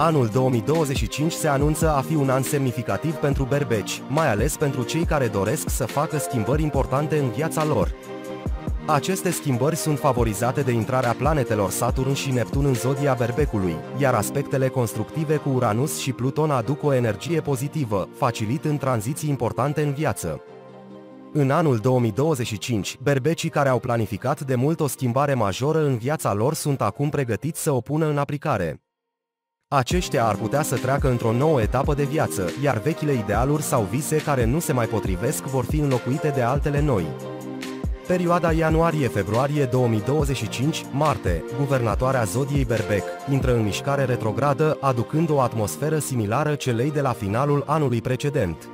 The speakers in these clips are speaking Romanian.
Anul 2025 se anunță a fi un an semnificativ pentru berbeci, mai ales pentru cei care doresc să facă schimbări importante în viața lor. Aceste schimbări sunt favorizate de intrarea planetelor Saturn și Neptun în zodia berbecului, iar aspectele constructive cu Uranus și Pluton aduc o energie pozitivă, facilitând tranziții importante în viață. În anul 2025, berbecii care au planificat de mult o schimbare majoră în viața lor sunt acum pregătiți să o pună în aplicare. Aceștia ar putea să treacă într-o nouă etapă de viață, iar vechile idealuri sau vise care nu se mai potrivesc vor fi înlocuite de altele noi. Perioada ianuarie-februarie 2025, Marte, guvernatoarea zodiei Berbec, intră în mișcare retrogradă, aducând o atmosferă similară celei de la finalul anului precedent.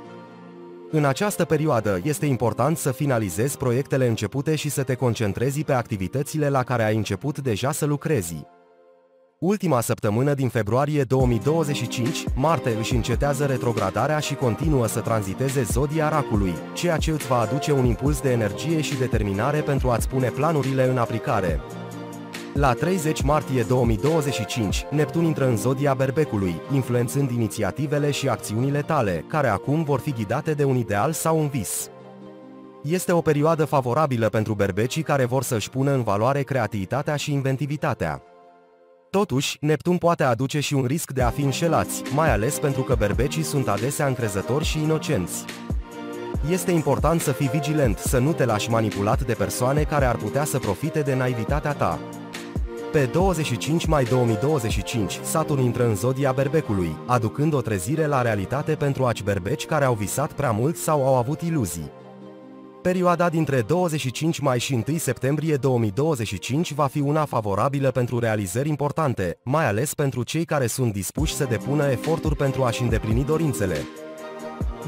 În această perioadă este important să finalizezi proiectele începute și să te concentrezi pe activitățile la care ai început deja să lucrezi. Ultima săptămână din februarie 2025, Marte își încetează retrogradarea și continuă să tranziteze zodia Racului, ceea ce îți va aduce un impuls de energie și determinare pentru a-ți pune planurile în aplicare. La 30 martie 2025, Neptun intră în zodia Berbecului, influențând inițiativele și acțiunile tale, care acum vor fi ghidate de un ideal sau un vis. Este o perioadă favorabilă pentru berbecii care vor să-și pună în valoare creativitatea și inventivitatea. Totuși, Neptun poate aduce și un risc de a fi înșelați, mai ales pentru că berbecii sunt adesea încrezători și inocenți. Este important să fii vigilent, să nu te lași manipulat de persoane care ar putea să profite de naivitatea ta. Pe 25 mai 2025, Saturn intră în zodia Berbecului, aducând o trezire la realitate pentru aci berbeci care au visat prea mult sau au avut iluzii. Perioada dintre 25 mai și 1 septembrie 2025 va fi una favorabilă pentru realizări importante, mai ales pentru cei care sunt dispuși să depună eforturi pentru a-și îndeplini dorințele.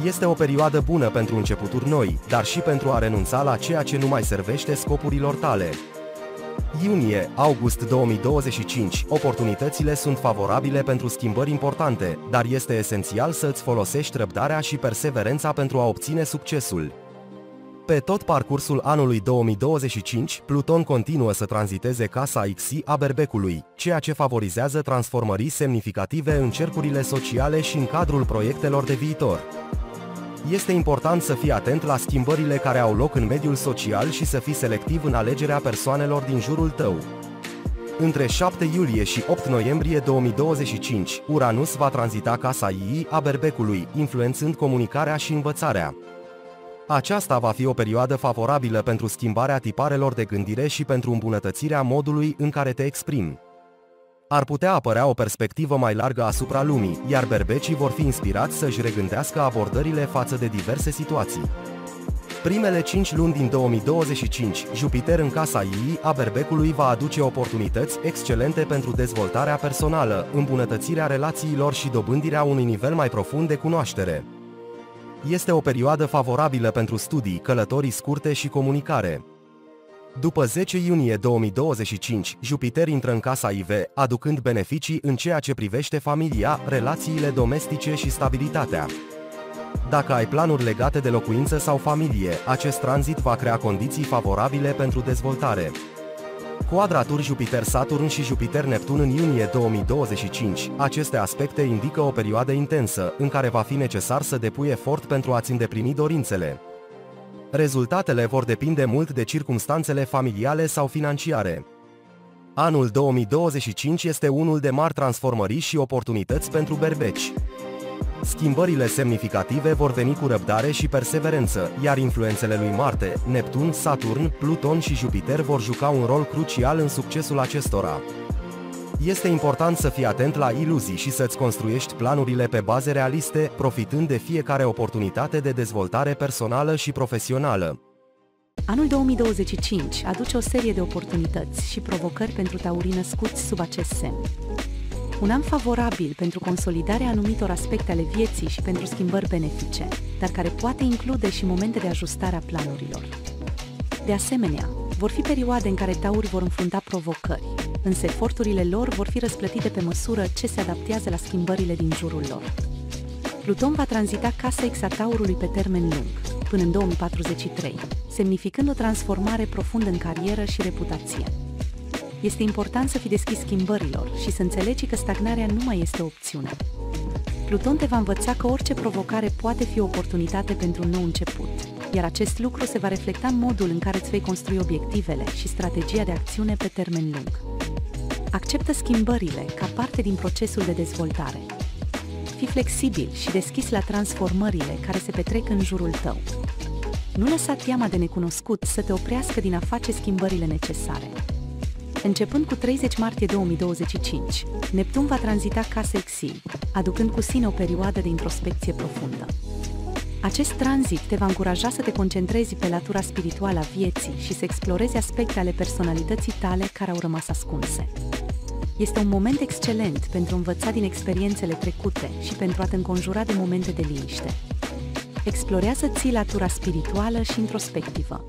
Este o perioadă bună pentru începuturi noi, dar și pentru a renunța la ceea ce nu mai servește scopurilor tale. Iunie-august 2025, oportunitățile sunt favorabile pentru schimbări importante, dar este esențial să îți folosești răbdarea și perseverența pentru a obține succesul. Pe tot parcursul anului 2025, Pluton continuă să tranziteze casa XI a Berbecului, ceea ce favorizează transformări semnificative în cercurile sociale și în cadrul proiectelor de viitor. Este important să fii atent la schimbările care au loc în mediul social și să fii selectiv în alegerea persoanelor din jurul tău. Între 7 iulie și 8 noiembrie 2025, Uranus va tranzita casa II a Berbecului, influențând comunicarea și învățarea. Aceasta va fi o perioadă favorabilă pentru schimbarea tiparelor de gândire și pentru îmbunătățirea modului în care te exprimi. Ar putea apărea o perspectivă mai largă asupra lumii, iar berbecii vor fi inspirați să-și regândească abordările față de diverse situații. Primele 5 luni din 2025, Jupiter în casa II a Berbecului va aduce oportunități excelente pentru dezvoltarea personală, îmbunătățirea relațiilor și dobândirea unui nivel mai profund de cunoaștere. Este o perioadă favorabilă pentru studii, călătorii scurte și comunicare. După 10 iunie 2025, Jupiter intră în casa IV, aducând beneficii în ceea ce privește familia, relațiile domestice și stabilitatea. Dacă ai planuri legate de locuință sau familie, acest tranzit va crea condiții favorabile pentru dezvoltare. Quadraturi Jupiter-Saturn și Jupiter-Neptun în iunie 2025, aceste aspecte indică o perioadă intensă, în care va fi necesar să depui efort pentru a-ți îndeplini dorințele. Rezultatele vor depinde mult de circumstanțele familiale sau financiare. Anul 2025 este unul de mari transformări și oportunități pentru berbeci. Schimbările semnificative vor veni cu răbdare și perseverență, iar influențele lui Marte, Neptun, Saturn, Pluton și Jupiter vor juca un rol crucial în succesul acestora. Este important să fii atent la iluzii și să-ți construiești planurile pe baze realiste, profitând de fiecare oportunitate de dezvoltare personală și profesională. Anul 2025 aduce o serie de oportunități și provocări pentru taurii născuți sub acest semn. Un an favorabil pentru consolidarea anumitor aspecte ale vieții și pentru schimbări benefice, dar care poate include și momente de ajustare a planurilor. De asemenea, vor fi perioade în care taurii vor înfrunta provocări, însă eforturile lor vor fi răsplătite pe măsură ce se adaptează la schimbările din jurul lor. Pluton va tranzita casa X a Taurului pe termen lung, până în 2043, semnificând o transformare profundă în carieră și reputație. Este important să fii deschis schimbărilor și să înțelegi că stagnarea nu mai este o opțiune. Pluton te va învăța că orice provocare poate fi o oportunitate pentru un nou început, iar acest lucru se va reflecta în modul în care îți vei construi obiectivele și strategia de acțiune pe termen lung. Acceptă schimbările ca parte din procesul de dezvoltare. Fii flexibil și deschis la transformările care se petrec în jurul tău. Nu lăsa teama de necunoscut să te oprească din a face schimbările necesare. Începând cu 30 martie 2025, Neptun va tranzita Casa XI, aducând cu sine o perioadă de introspecție profundă. Acest tranzit te va încuraja să te concentrezi pe latura spirituală a vieții și să explorezi aspecte ale personalității tale care au rămas ascunse. Este un moment excelent pentru a învăța din experiențele trecute și pentru a te înconjura de momente de liniște. Explorează-ți latura spirituală și introspectivă.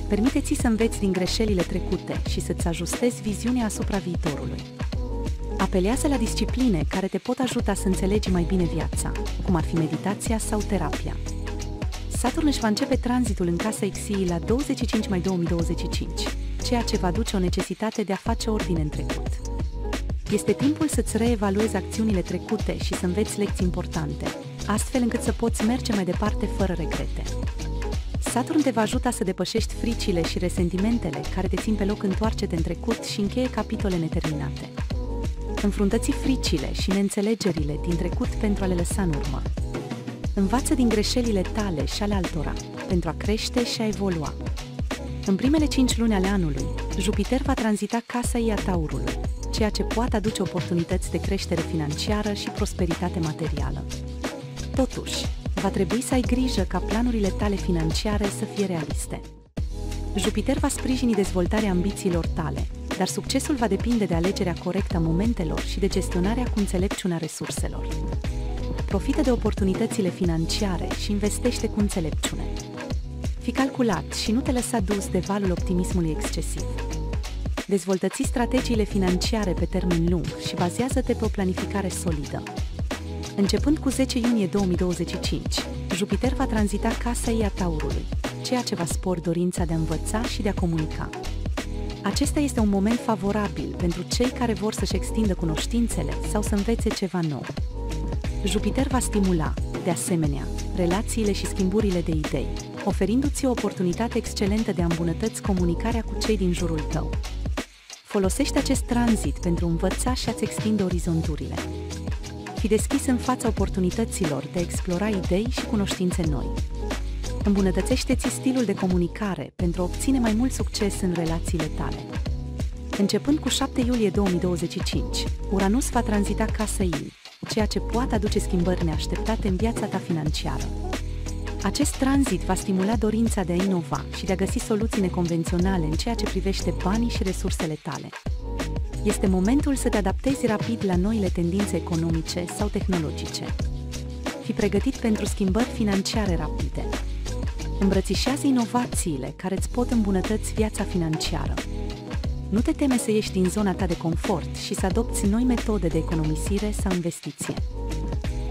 Permite-ți să înveți din greșelile trecute și să-ți ajustezi viziunea asupra viitorului. Apelează la discipline care te pot ajuta să înțelegi mai bine viața, cum ar fi meditația sau terapia. Saturn își va începe tranzitul în Casa XI la 25 mai 2025, ceea ce va duce o necesitate de a face ordine în trecut. Este timpul să-ți reevaluezi acțiunile trecute și să înveți lecții importante, astfel încât să poți merge mai departe fără regrete. Saturn te va ajuta să depășești fricile și resentimentele care te țin pe loc, întoarce-te în trecut și încheie capitole neterminate. Înfruntă-ți fricile și neînțelegerile din trecut pentru a le lăsa în urmă. Învață din greșelile tale și ale altora, pentru a crește și a evolua. În primele 5 luni ale anului, Jupiter va tranzita Casa I a Taurului, ceea ce poate aduce oportunități de creștere financiară și prosperitate materială. Totuși, va trebui să ai grijă ca planurile tale financiare să fie realiste. Jupiter va sprijini dezvoltarea ambițiilor tale, dar succesul va depinde de alegerea corectă a momentelor și de gestionarea cu înțelepciune a resurselor. Profită de oportunitățile financiare și investește cu înțelepciune. Fii calculat și nu te lăsa dus de valul optimismului excesiv. Dezvoltă-ți strategiile financiare pe termen lung și bazează-te pe o planificare solidă. Începând cu 10 iunie 2025, Jupiter va tranzita Casa I a Taurului, ceea ce va spori dorința de a învăța și de a comunica. Acesta este un moment favorabil pentru cei care vor să-și extindă cunoștințele sau să învețe ceva nou. Jupiter va stimula, de asemenea, relațiile și schimburile de idei, oferindu-ți o oportunitate excelentă de a îmbunătăți comunicarea cu cei din jurul tău. Folosește acest tranzit pentru a învăța și a-ți extinde orizonturile. Fii deschis în fața oportunităților de a explora idei și cunoștințe noi. Îmbunătățește-ți stilul de comunicare pentru a obține mai mult succes în relațiile tale. Începând cu 7 iulie 2025, Uranus va tranzita Casa I, ceea ce poate aduce schimbări neașteptate în viața ta financiară. Acest tranzit va stimula dorința de a inova și de a găsi soluții neconvenționale în ceea ce privește banii și resursele tale. Este momentul să te adaptezi rapid la noile tendințe economice sau tehnologice. Fii pregătit pentru schimbări financiare rapide. Îmbrățișează inovațiile care îți pot îmbunătăți viața financiară. Nu te teme să ieși din zona ta de confort și să adopți noi metode de economisire sau investiție.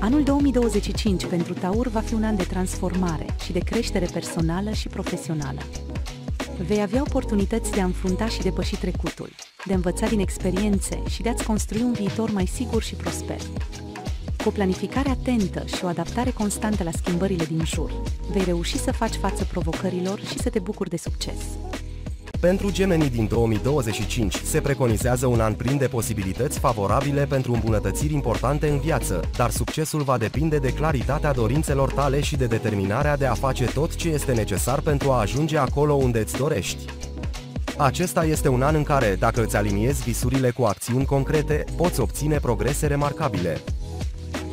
Anul 2025 pentru Taur va fi un an de transformare și de creștere personală și profesională. Vei avea oportunități de a înfrunta și depăși trecutul, de a învăța din experiențe și de a-ți construi un viitor mai sigur și prosper. Cu o planificare atentă și o adaptare constantă la schimbările din jur, vei reuși să faci față provocărilor și să te bucuri de succes. Pentru gemenii din 2025 se preconizează un an plin de posibilități favorabile pentru îmbunătățiri importante în viață, dar succesul va depinde de claritatea dorințelor tale și de determinarea de a face tot ce este necesar pentru a ajunge acolo unde îți dorești. Acesta este un an în care, dacă îți aliniezi visurile cu acțiuni concrete, poți obține progrese remarcabile.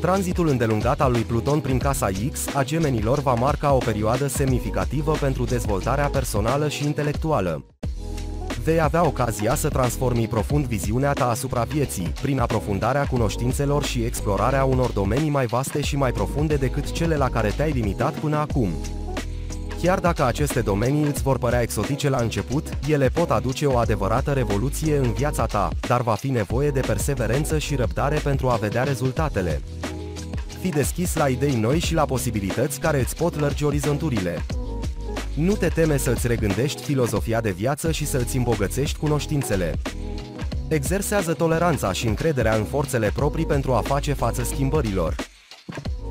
Tranzitul îndelungat al lui Pluton prin Casa X a gemenilor va marca o perioadă semnificativă pentru dezvoltarea personală și intelectuală. Vei avea ocazia să transformi profund viziunea ta asupra vieții, prin aprofundarea cunoștințelor și explorarea unor domenii mai vaste și mai profunde decât cele la care te-ai limitat până acum. Chiar dacă aceste domenii îți vor părea exotice la început, ele pot aduce o adevărată revoluție în viața ta, dar va fi nevoie de perseverență și răbdare pentru a vedea rezultatele. Fii deschis la idei noi și la posibilități care îți pot lărgi orizonturile. Nu te teme să îți regândești filozofia de viață și să îți îmbogățești cunoștințele. Exersează toleranța și încrederea în forțele proprii pentru a face față schimbărilor.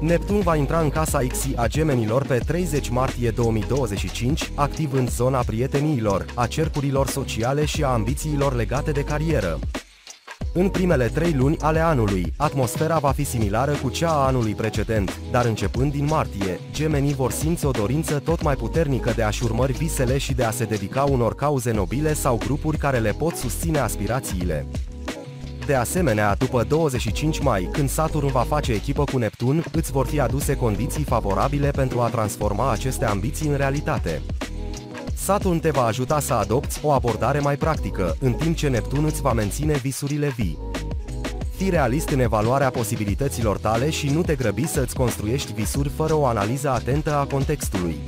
Neptun va intra în casa XI a Gemenilor pe 30 martie 2025, activ în zona prieteniilor, a cercurilor sociale și a ambițiilor legate de carieră. În primele 3 luni ale anului, atmosfera va fi similară cu cea a anului precedent, dar începând din martie, gemenii vor simți o dorință tot mai puternică de a-și urmări visele și de a se dedica unor cauze nobile sau grupuri care le pot susține aspirațiile. De asemenea, după 25 mai, când Saturn va face echipă cu Neptun, îți vor fi aduse condiții favorabile pentru a transforma aceste ambiții în realitate. Saturn te va ajuta să adopți o abordare mai practică, în timp ce Neptun îți va menține visurile vii. Fii realist în evaluarea posibilităților tale și nu te grăbi să îți construiești visuri fără o analiză atentă a contextului.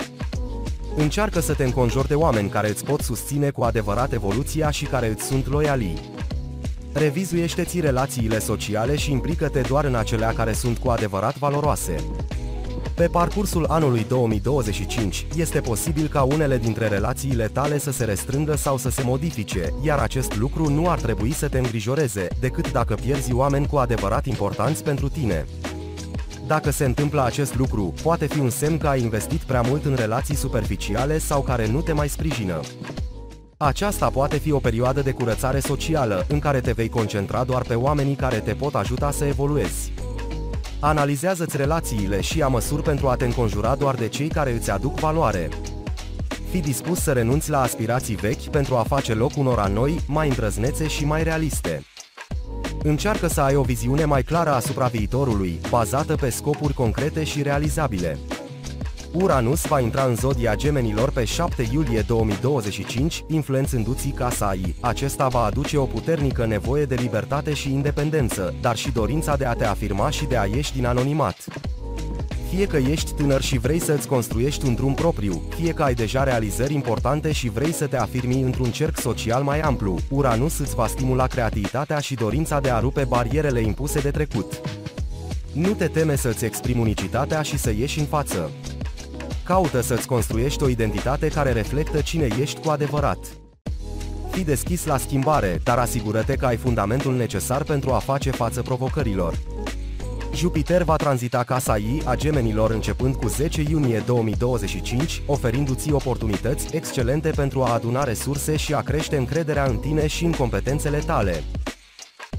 Încearcă să te înconjori de oameni care îți pot susține cu adevărat evoluția și care îți sunt loiali. Revizuiește-ți relațiile sociale și implică-te doar în acelea care sunt cu adevărat valoroase. Pe parcursul anului 2025, este posibil ca unele dintre relațiile tale să se restrângă sau să se modifice, iar acest lucru nu ar trebui să te îngrijoreze, decât dacă pierzi oameni cu adevărat importanți pentru tine. Dacă se întâmplă acest lucru, poate fi un semn că ai investit prea mult în relații superficiale sau care nu te mai sprijină. Aceasta poate fi o perioadă de curățare socială, în care te vei concentra doar pe oamenii care te pot ajuta să evoluezi. Analizează-ți relațiile și ia măsuri pentru a te înconjura doar de cei care îți aduc valoare. Fii dispus să renunți la aspirații vechi pentru a face loc unora noi, mai îndrăznețe și mai realiste. Încearcă să ai o viziune mai clară asupra viitorului, bazată pe scopuri concrete și realizabile. Uranus va intra în zodia Gemenilor pe 7 iulie 2025, influențându-ți casa I. Acesta va aduce o puternică nevoie de libertate și independență, dar și dorința de a te afirma și de a ieși din anonimat. Fie că ești tânăr și vrei să îți construiești un drum propriu, fie că ai deja realizări importante și vrei să te afirmi într-un cerc social mai amplu, Uranus îți va stimula creativitatea și dorința de a rupe barierele impuse de trecut. Nu te teme să-ți exprimi unicitatea și să ieși în față. Caută să-ți construiești o identitate care reflectă cine ești cu adevărat. Fii deschis la schimbare, dar asigură-te că ai fundamentul necesar pentru a face față provocărilor. Jupiter va tranzita casa I a Gemenilor începând cu 10 iunie 2025, oferindu-ți oportunități excelente pentru a aduna resurse și a crește încrederea în tine și în competențele tale.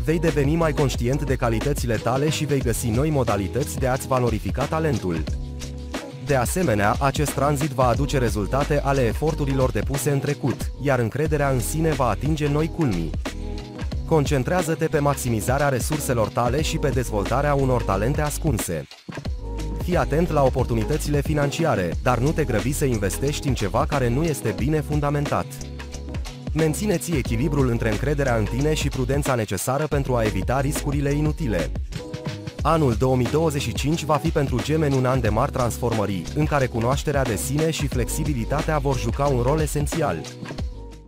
Vei deveni mai conștient de calitățile tale și vei găsi noi modalități de a-ți valorifica talentul. De asemenea, acest tranzit va aduce rezultate ale eforturilor depuse în trecut, iar încrederea în sine va atinge noi culmi. Concentrează-te pe maximizarea resurselor tale și pe dezvoltarea unor talente ascunse. Fii atent la oportunitățile financiare, dar nu te grăbi să investești în ceva care nu este bine fundamentat. Menține-ți echilibrul între încrederea în tine și prudența necesară pentru a evita riscurile inutile. Anul 2025 va fi pentru Gemeni un an de mari transformări, în care cunoașterea de sine și flexibilitatea vor juca un rol esențial.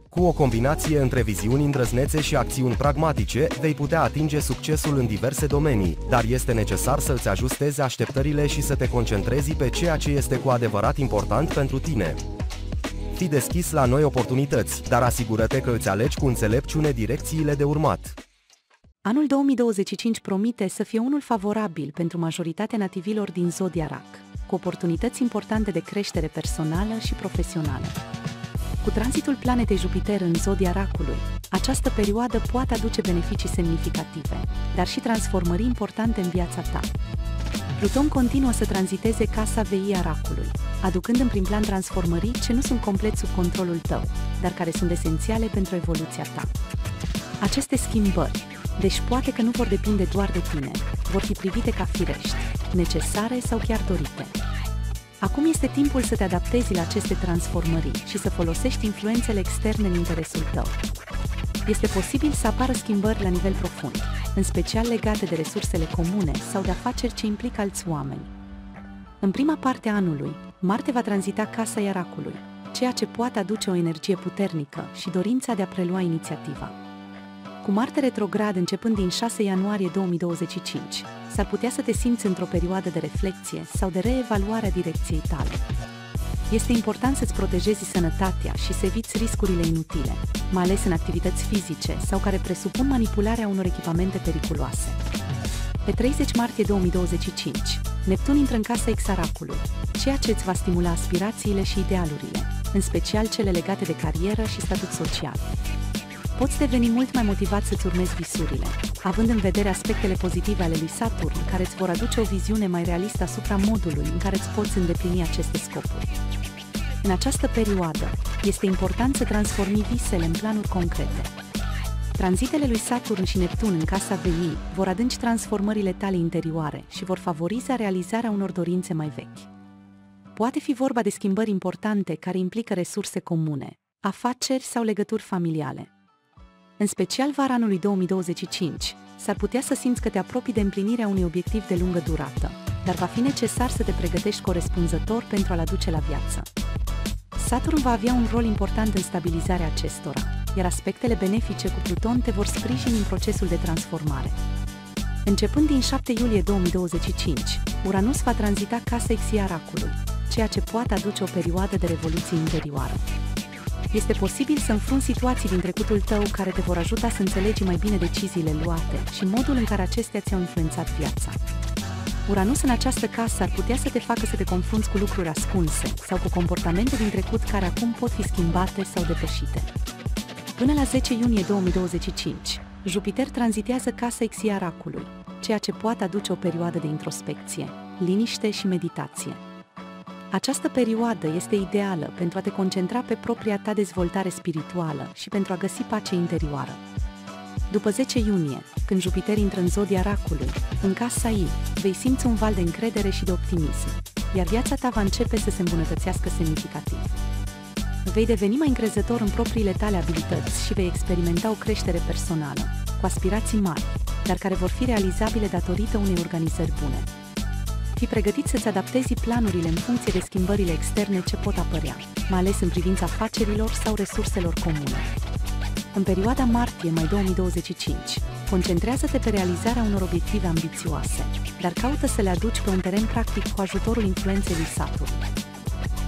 Cu o combinație între viziuni îndrăznețe și acțiuni pragmatice, vei putea atinge succesul în diverse domenii, dar este necesar să îți ajustezi așteptările și să te concentrezi pe ceea ce este cu adevărat important pentru tine. Fii deschis la noi oportunități, dar asigură-te că îți alegi cu înțelepciune direcțiile de urmat. Anul 2025 promite să fie unul favorabil pentru majoritatea nativilor din zodia Rac, cu oportunități importante de creștere personală și profesională. Cu tranzitul planetei Jupiter în zodia Racului, această perioadă poate aduce beneficii semnificative, dar și transformări importante în viața ta. Pluton continuă să tranziteze casa VI a Racului, aducând în prim plan transformări ce nu sunt complet sub controlul tău, dar care sunt esențiale pentru evoluția ta. Aceste schimbări, deci poate că nu vor depinde doar de tine, vor fi privite ca firești, necesare sau chiar dorite. Acum este timpul să te adaptezi la aceste transformări și să folosești influențele externe în interesul tău. Este posibil să apară schimbări la nivel profund, în special legate de resursele comune sau de afaceri ce implică alți oameni. În prima parte a anului, Marte va tranzita casa Racului, ceea ce poate aduce o energie puternică și dorința de a prelua inițiativa. Cu Marte retrograd începând din 6 ianuarie 2025, s-ar putea să te simți într-o perioadă de reflecție sau de reevaluare a direcției tale. Este important să-ți protejezi sănătatea și să eviți riscurile inutile, mai ales în activități fizice sau care presupun manipularea unor echipamente periculoase. Pe 30 martie 2025, Neptun intră în casa Exaracului, ceea ce îți va stimula aspirațiile și idealurile, în special cele legate de carieră și statut social. Poți deveni mult mai motivat să-ți urmezi visurile, având în vedere aspectele pozitive ale lui Saturn, care îți vor aduce o viziune mai realistă asupra modului în care îți poți îndeplini aceste scopuri. În această perioadă, este important să transformi visele în planuri concrete. Tranzitele lui Saturn și Neptun în casa veii vor adânci transformările tale interioare și vor favoriza realizarea unor dorințe mai vechi. Poate fi vorba de schimbări importante care implică resurse comune, afaceri sau legături familiale. În special vara anului 2025, s-ar putea să simți că te apropii de împlinirea unui obiectiv de lungă durată, dar va fi necesar să te pregătești corespunzător pentru a-l aduce la viață. Saturn va avea un rol important în stabilizarea acestora, iar aspectele benefice cu Pluton te vor sprijini în procesul de transformare. Începând din 7 iulie 2025, Uranus va tranzita casa Exaracului, ceea ce poate aduce o perioadă de revoluție interioară. Este posibil să înfrunți situații din trecutul tău care te vor ajuta să înțelegi mai bine deciziile luate și modul în care acestea ți-au influențat viața. Uranus în această casă ar putea să te facă să te confrunți cu lucruri ascunse sau cu comportamente din trecut care acum pot fi schimbate sau depășite. Până la 10 iunie 2025, Jupiter tranzitează casa Exaracului, ceea ce poate aduce o perioadă de introspecție, liniște și meditație. Această perioadă este ideală pentru a te concentra pe propria ta dezvoltare spirituală și pentru a găsi pace interioară. După 10 iunie, când Jupiter intră în zodia Racului, în casa ei, vei simți un val de încredere și de optimism, iar viața ta va începe să se îmbunătățească semnificativ. Vei deveni mai încrezător în propriile tale abilități și vei experimenta o creștere personală, cu aspirații mari, dar care vor fi realizabile datorită unei organizări bune. Fii pregătit să-ți adaptezi planurile în funcție de schimbările externe ce pot apărea, mai ales în privința afacerilor sau resurselor comune. În perioada martie-mai 2025, concentrează-te pe realizarea unor obiective ambițioase, dar caută să le aduci pe un teren practic cu ajutorul influenței lui Saturn.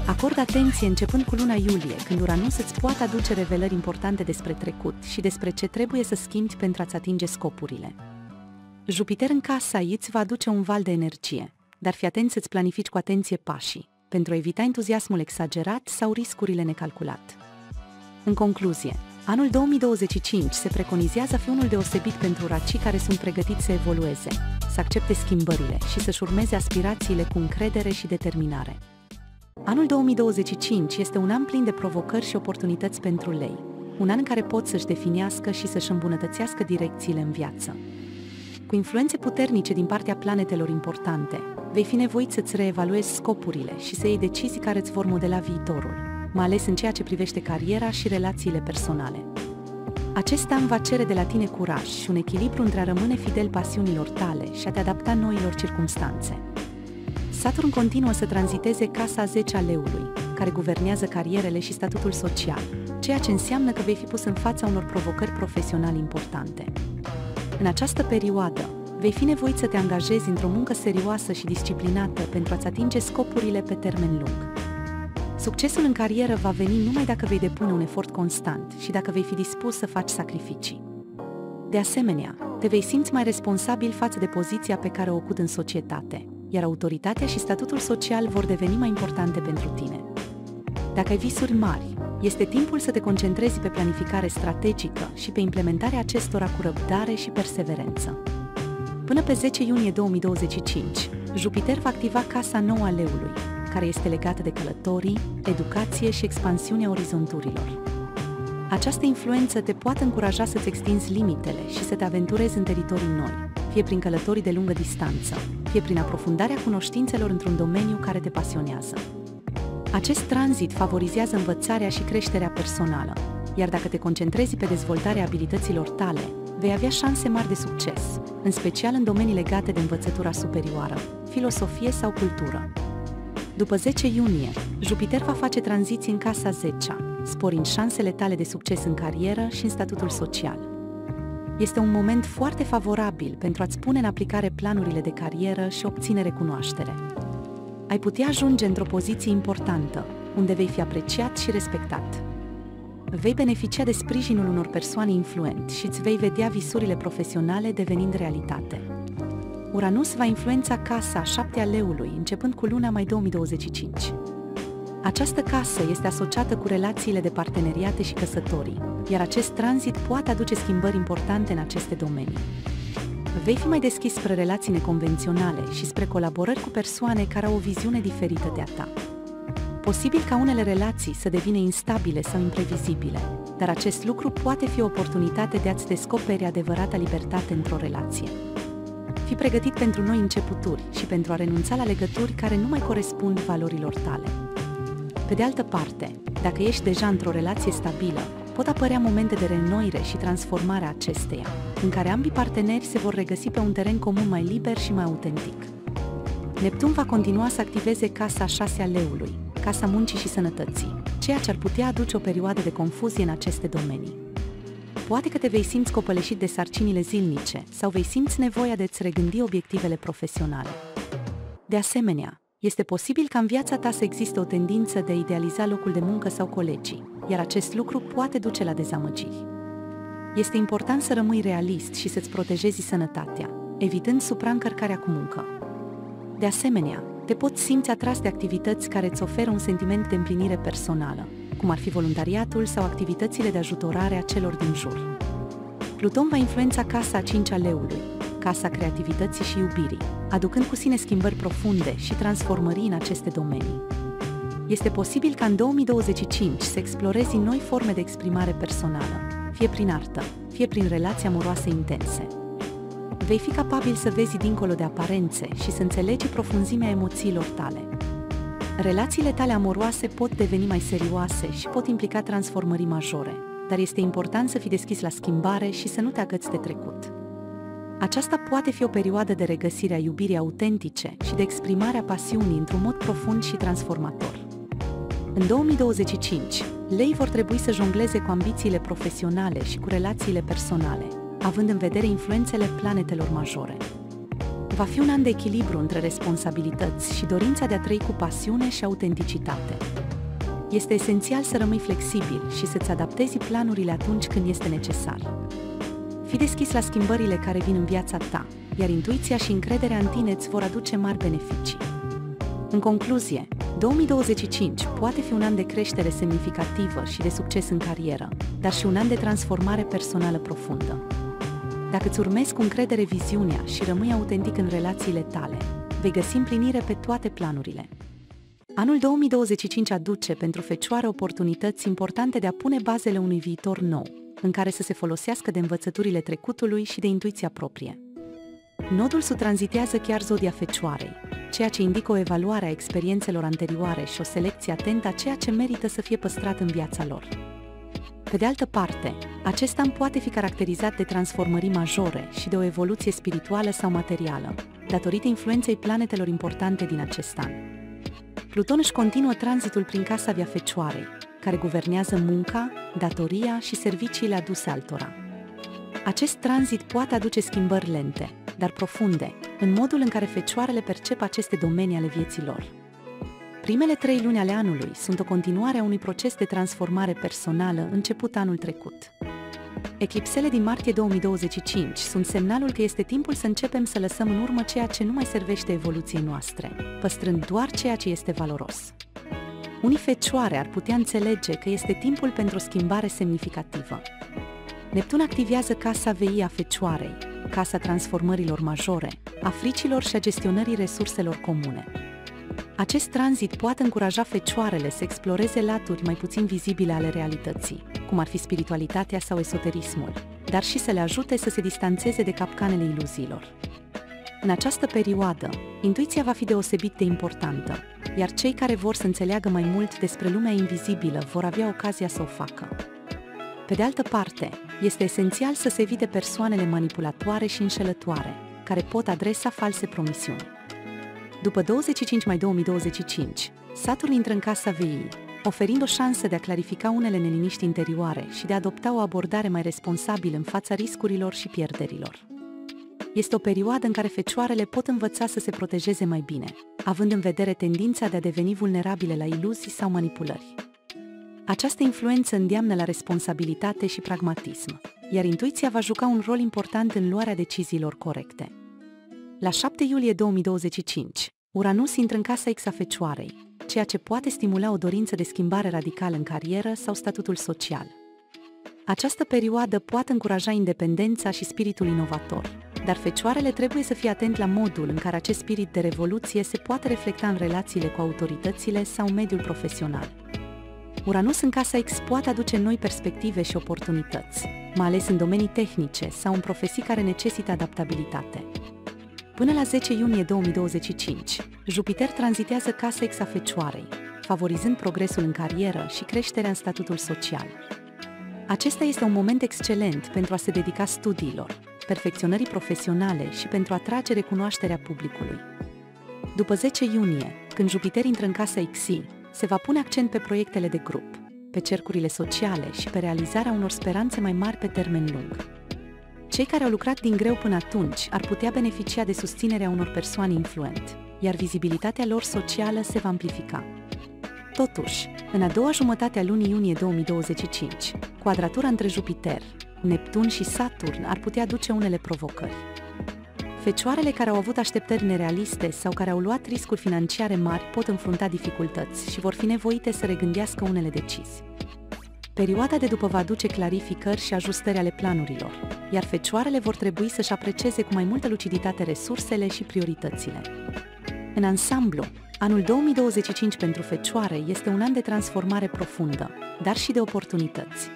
Acordă atenție începând cu luna iulie, când Uranus îți poate aduce revelări importante despre trecut și despre ce trebuie să schimbi pentru a-ți atinge scopurile. Jupiter în casa ei îți va aduce un val de energie, dar fii atent să-ți planifici cu atenție pașii, pentru a evita entuziasmul exagerat sau riscurile necalculat. În concluzie, anul 2025 se preconizează a fi unul deosebit pentru racii care sunt pregătiți să evolueze, să accepte schimbările și să-și urmeze aspirațiile cu încredere și determinare. Anul 2025 este un an plin de provocări și oportunități pentru lei, un an în care pot să-și definească și să-și îmbunătățească direcțiile în viață. Cu influențe puternice din partea planetelor importante, vei fi nevoit să-ți reevaluezi scopurile și să iei decizii care îți vor modela viitorul, mai ales în ceea ce privește cariera și relațiile personale. Acest an va cere de la tine curaj și un echilibru între a rămâne fidel pasiunilor tale și a te adapta noilor circumstanțe. Saturn continuă să tranziteze casa 10 a leului, care guvernează carierele și statutul social, ceea ce înseamnă că vei fi pus în fața unor provocări profesionale importante. În această perioadă, vei fi nevoit să te angajezi într-o muncă serioasă și disciplinată pentru a-ți atinge scopurile pe termen lung. Succesul în carieră va veni numai dacă vei depune un efort constant și dacă vei fi dispus să faci sacrificii. De asemenea, te vei simți mai responsabil față de poziția pe care o ocupi în societate, iar autoritatea și statutul social vor deveni mai importante pentru tine. Dacă ai visuri mari, este timpul să te concentrezi pe planificare strategică și pe implementarea acestora cu răbdare și perseverență. Până pe 10 iunie 2025, Jupiter va activa casa 9 a leului, care este legată de călătorii, educație și expansiunea orizonturilor. Această influență te poate încuraja să-ți extinzi limitele și să te aventurezi în teritorii noi, fie prin călătorii de lungă distanță, fie prin aprofundarea cunoștințelor într-un domeniu care te pasionează. Acest tranzit favorizează învățarea și creșterea personală, iar dacă te concentrezi pe dezvoltarea abilităților tale, vei avea șanse mari de succes, în special în domenii legate de învățătura superioară, filosofie sau cultură. După 10 iunie, Jupiter va face tranziții în casa 10-a, sporind șansele tale de succes în carieră și în statutul social. Este un moment foarte favorabil pentru a-ți pune în aplicare planurile de carieră și obține recunoaștere. Ai putea ajunge într-o poziție importantă, unde vei fi apreciat și respectat. Vei beneficia de sprijinul unor persoane influente și îți vei vedea visurile profesionale devenind realitate. Uranus va influența casa 7 a Leului, începând cu luna mai 2025. Această casă este asociată cu relațiile de parteneriate și căsătorii, iar acest tranzit poate aduce schimbări importante în aceste domenii. Vei fi mai deschis spre relații neconvenționale și spre colaborări cu persoane care au o viziune diferită de a ta. Posibil ca unele relații să devină instabile sau imprevizibile, dar acest lucru poate fi o oportunitate de a-ți descoperi adevărata libertate într-o relație. Fii pregătit pentru noi începuturi și pentru a renunța la legături care nu mai corespund valorilor tale. Pe de altă parte, dacă ești deja într-o relație stabilă, pot apărea momente de reînnoire și transformare a acesteia, în care ambii parteneri se vor regăsi pe un teren comun mai liber și mai autentic. Neptun va continua să activeze casa 6 a Leului, casa muncii și sănătății, ceea ce ar putea aduce o perioadă de confuzie în aceste domenii. Poate că te vei simți copăleșit de sarcinile zilnice sau vei simți nevoia de a-ți regândi obiectivele profesionale. De asemenea, este posibil ca în viața ta să existe o tendință de a idealiza locul de muncă sau colegii, iar acest lucru poate duce la dezamăgiri. Este important să rămâi realist și să-ți protejezi sănătatea, evitând supraîncărcarea cu muncă. De asemenea, te poți simți atras de activități care îți oferă un sentiment de împlinire personală, cum ar fi voluntariatul sau activitățile de ajutorare a celor din jur. Pluton va influența casa a 5 a Leului, casa creativității și iubirii, aducând cu sine schimbări profunde și transformări în aceste domenii. Este posibil ca în 2025 să explorezi noi forme de exprimare personală, fie prin artă, fie prin relații amoroase intense. Vei fi capabil să vezi dincolo de aparențe și să înțelegi profunzimea emoțiilor tale. Relațiile tale amoroase pot deveni mai serioase și pot implica transformări majore, dar este important să fii deschis la schimbare și să nu te agăți de trecut. Aceasta poate fi o perioadă de regăsire a iubirii autentice și de exprimare a pasiunii într-un mod profund și transformator. În 2025, leii vor trebui să jongleze cu ambițiile profesionale și cu relațiile personale, având în vedere influențele planetelor majore. Va fi un an de echilibru între responsabilități și dorința de a trăi cu pasiune și autenticitate. Este esențial să rămâi flexibil și să-ți adaptezi planurile atunci când este necesar. Fii deschis la schimbările care vin în viața ta, iar intuiția și încrederea în tine îți vor aduce mari beneficii. În concluzie, 2025 poate fi un an de creștere semnificativă și de succes în carieră, dar și un an de transformare personală profundă. Dacă îți urmezi cu încredere viziunea și rămâi autentic în relațiile tale, vei găsi împlinire pe toate planurile. Anul 2025 aduce pentru Fecioară oportunități importante de a pune bazele unui viitor nou, în care să se folosească de învățăturile trecutului și de intuiția proprie. Nodul tranzitează chiar zodia Fecioarei, ceea ce indică o evaluare a experiențelor anterioare și o selecție atentă a ceea ce merită să fie păstrat în viața lor. Pe de altă parte, acest an poate fi caracterizat de transformări majore și de o evoluție spirituală sau materială, datorită influenței planetelor importante din acest an. Pluton își continuă tranzitul prin casa via Fecioarei, care guvernează munca, datoria și serviciile aduse altora. Acest tranzit poate aduce schimbări lente, dar profunde, în modul în care fecioarele percep aceste domenii ale vieții lor. Primele 3 luni ale anului sunt o continuare a unui proces de transformare personală început anul trecut. Eclipsele din martie 2025 sunt semnalul că este timpul să începem să lăsăm în urmă ceea ce nu mai servește evoluției noastre, păstrând doar ceea ce este valoros. Unii fecioare ar putea înțelege că este timpul pentru o schimbare semnificativă. Neptun activează casa vei a Fecioarei, casa transformărilor majore, a fricilor și a gestionării resurselor comune. Acest tranzit poate încuraja fecioarele să exploreze laturi mai puțin vizibile ale realității, cum ar fi spiritualitatea sau esoterismul, dar și să le ajute să se distanțeze de capcanele iluziilor. În această perioadă, intuiția va fi deosebit de importantă, iar cei care vor să înțeleagă mai mult despre lumea invizibilă vor avea ocazia să o facă. Pe de altă parte, este esențial să se evite persoanele manipulatoare și înșelătoare, care pot adresa false promisiuni. După 25 mai 2025, Saturn intră în casa veii, oferind o șansă de a clarifica unele neliniști interioare și de a adopta o abordare mai responsabilă în fața riscurilor și pierderilor. Este o perioadă în care fecioarele pot învăța să se protejeze mai bine, având în vedere tendința de a deveni vulnerabile la iluzii sau manipulări. Această influență îndeamnă la responsabilitate și pragmatism, iar intuiția va juca un rol important în luarea deciziilor corecte. La 7 iulie 2025, Uranus intră în casa X a Fecioarei, ceea ce poate stimula o dorință de schimbare radicală în carieră sau statutul social. Această perioadă poate încuraja independența și spiritul inovator, dar Fecioarele trebuie să fie atent la modul în care acest spirit de revoluție se poate reflecta în relațiile cu autoritățile sau mediul profesional. Uranus în casa X poate aduce noi perspective și oportunități, mai ales în domenii tehnice sau în profesii care necesită adaptabilitate. Până la 10 iunie 2025, Jupiter tranzitează casa X a Fecioarei, favorizând progresul în carieră și creșterea în statutul social. Acesta este un moment excelent pentru a se dedica studiilor, perfecționării profesionale și pentru a atrage recunoașterea publicului. După 10 iunie, când Jupiter intră în casa XI, se va pune accent pe proiectele de grup, pe cercurile sociale și pe realizarea unor speranțe mai mari pe termen lung. Cei care au lucrat din greu până atunci ar putea beneficia de susținerea unor persoane influente, iar vizibilitatea lor socială se va amplifica. Totuși, în a doua jumătate a lunii iunie 2025, quadratura între Jupiter, Neptun și Saturn ar putea aduce unele provocări. Fecioarele care au avut așteptări nerealiste sau care au luat riscuri financiare mari pot înfrunta dificultăți și vor fi nevoite să regândească unele decizii. Perioada de după va aduce clarificări și ajustări ale planurilor, iar Fecioarele vor trebui să-și aprecieze cu mai multă luciditate resursele și prioritățile. În ansamblu, anul 2025 pentru Fecioare este un an de transformare profundă, dar și de oportunități.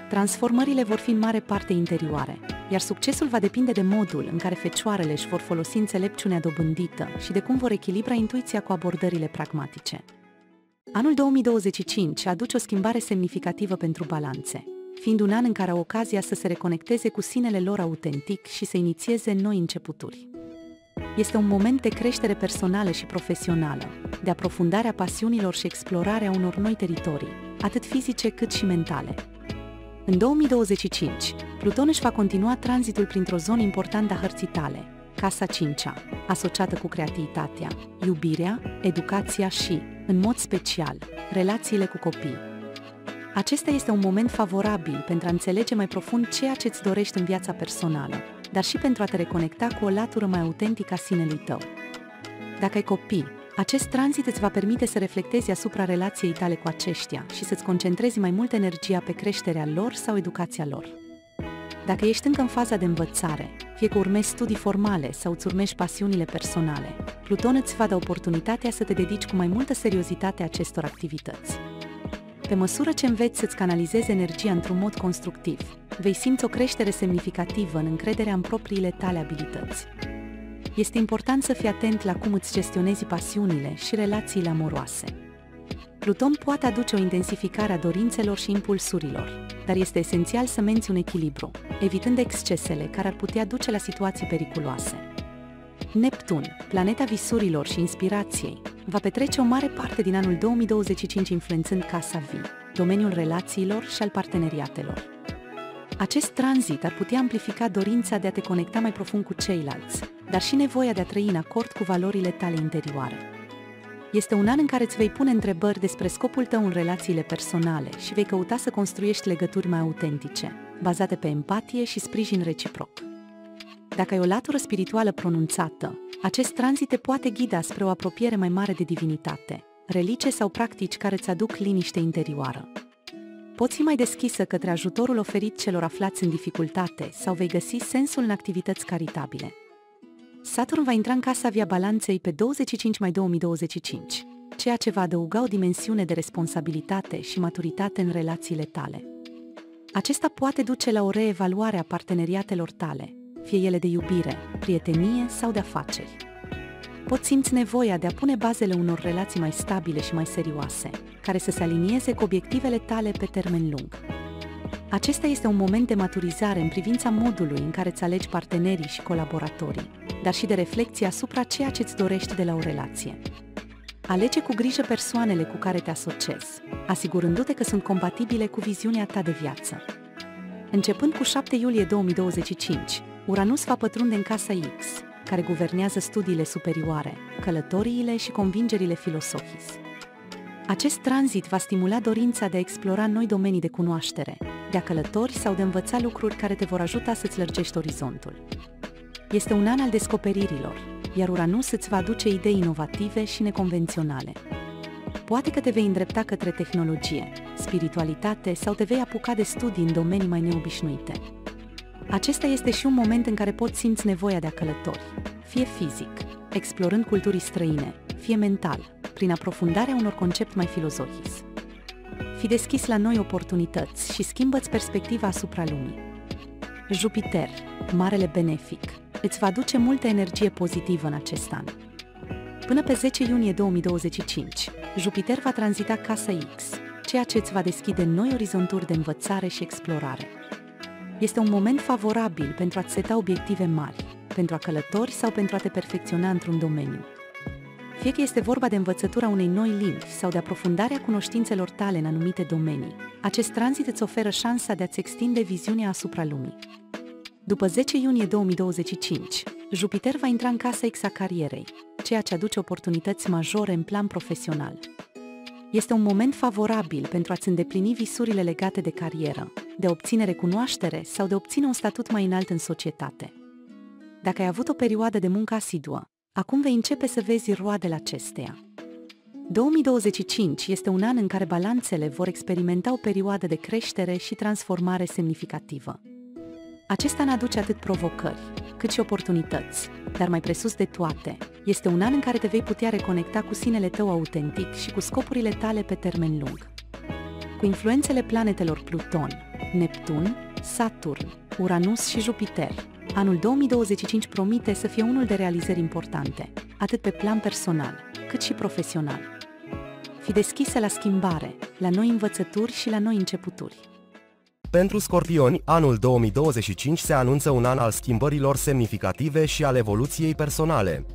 Transformările vor fi în mare parte interioare, iar succesul va depinde de modul în care Fecioarele își vor folosi înțelepciunea dobândită și de cum vor echilibra intuiția cu abordările pragmatice. Anul 2025 aduce o schimbare semnificativă pentru Balanțe, fiind un an în care au ocazia să se reconecteze cu sinele lor autentic și să inițieze noi începuturi. Este un moment de creștere personală și profesională, de aprofundare a pasiunilor și explorarea unor noi teritorii, atât fizice cât și mentale. În 2025, Pluton își va continua tranzitul printr-o zonă importantă a hărții tale, casa 5-a, asociată cu creativitatea, iubirea, educația și, în mod special, relațiile cu copii. Acesta este un moment favorabil pentru a înțelege mai profund ceea ce îți dorești în viața personală, dar și pentru a te reconecta cu o latură mai autentică a sinelui tău. Dacă ai copii, acest tranzit îți va permite să reflectezi asupra relației tale cu aceștia și să-ți concentrezi mai mult energia pe creșterea lor sau educația lor. Dacă ești încă în faza de învățare, fie că urmezi studii formale sau îți urmești pasiunile personale, Pluton îți va da oportunitatea să te dedici cu mai multă seriozitate acestor activități. Pe măsură ce înveți să-ți canalizezi energia într-un mod constructiv, vei simți o creștere semnificativă în încrederea în propriile tale abilități. Este important să fii atent la cum îți gestionezi pasiunile și relațiile amoroase. Pluton poate aduce o intensificare a dorințelor și impulsurilor, dar este esențial să menții un echilibru, evitând excesele care ar putea duce la situații periculoase. Neptun, planeta visurilor și inspirației, va petrece o mare parte din anul 2025 influențând casa vii, domeniul relațiilor și al parteneriatelor. Acest tranzit ar putea amplifica dorința de a te conecta mai profund cu ceilalți, dar și nevoia de a trăi în acord cu valorile tale interioare. Este un an în care îți vei pune întrebări despre scopul tău în relațiile personale și vei căuta să construiești legături mai autentice, bazate pe empatie și sprijin reciproc. Dacă ai o latură spirituală pronunțată, acest tranzit te poate ghida spre o apropiere mai mare de divinitate, religii sau practici care îți aduc liniște interioară. Poți fi mai deschisă către ajutorul oferit celor aflați în dificultate sau vei găsi sensul în activități caritabile. Saturn va intra în casa via Balanței pe 25 mai 2025, ceea ce va adăuga o dimensiune de responsabilitate și maturitate în relațiile tale. Acesta poate duce la o reevaluare a parteneriatelor tale, fie ele de iubire, prietenie sau de afaceri. Poți simți nevoia de a pune bazele unor relații mai stabile și mai serioase, care să se alinieze cu obiectivele tale pe termen lung. Acesta este un moment de maturizare în privința modului în care îți alegi partenerii și colaboratorii, dar și de reflecție asupra ceea ce îți dorești de la o relație. Alege cu grijă persoanele cu care te asociezi, asigurându-te că sunt compatibile cu viziunea ta de viață. Începând cu 7 iulie 2025, Uranus va pătrunde în casa X, care guvernează studiile superioare, călătoriile și convingerile filosofis. Acest tranzit va stimula dorința de a explora noi domenii de cunoaștere, de a călători sau de a învăța lucruri care te vor ajuta să-ți lărgești orizontul. Este un an al descoperirilor, iar Uranus îți va aduce idei inovative și neconvenționale. Poate că te vei îndrepta către tehnologie, spiritualitate sau te vei apuca de studii în domenii mai neobișnuite. Acesta este și un moment în care poți simți nevoia de a călători, fie fizic, explorând culturii străine, fie mental, prin aprofundarea unor concepte mai filozofis. Fii deschis la noi oportunități și schimbă-ți perspectiva asupra lumii. Jupiter, marele benefic, îți va aduce multă energie pozitivă în acest an. Până pe 10 iunie 2025, Jupiter va tranzita casa X, ceea ce îți va deschide noi orizonturi de învățare și explorare. Este un moment favorabil pentru a-ți seta obiective mari, pentru a călători sau pentru a te perfecționa într-un domeniu. Fie că este vorba de învățătura unei noi limbi sau de aprofundarea cunoștințelor tale în anumite domenii, acest tranzit îți oferă șansa de a-ți extinde viziunea asupra lumii. După 10 iunie 2025, Jupiter va intra în casa X a carierei, ceea ce aduce oportunități majore în plan profesional. Este un moment favorabil pentru a-ți îndeplini visurile legate de carieră, de a obține recunoaștere sau de a obține un statut mai înalt în societate. Dacă ai avut o perioadă de muncă asiduă, acum vei începe să vezi roadele acesteia. 2025 este un an în care balanțele vor experimenta o perioadă de creștere și transformare semnificativă. Acest an aduce atât provocări, cât și oportunități, dar mai presus de toate, este un an în care te vei putea reconecta cu sinele tău autentic și cu scopurile tale pe termen lung. Cu influențele planetelor Pluton, Neptun, Saturn, Uranus și Jupiter, anul 2025 promite să fie unul de realizări importante, atât pe plan personal, cât și profesional. Fii deschisă la schimbare, la noi învățături și la noi începuturi. Pentru scorpioni, anul 2025 se anunță un an al schimbărilor semnificative și al evoluției personale.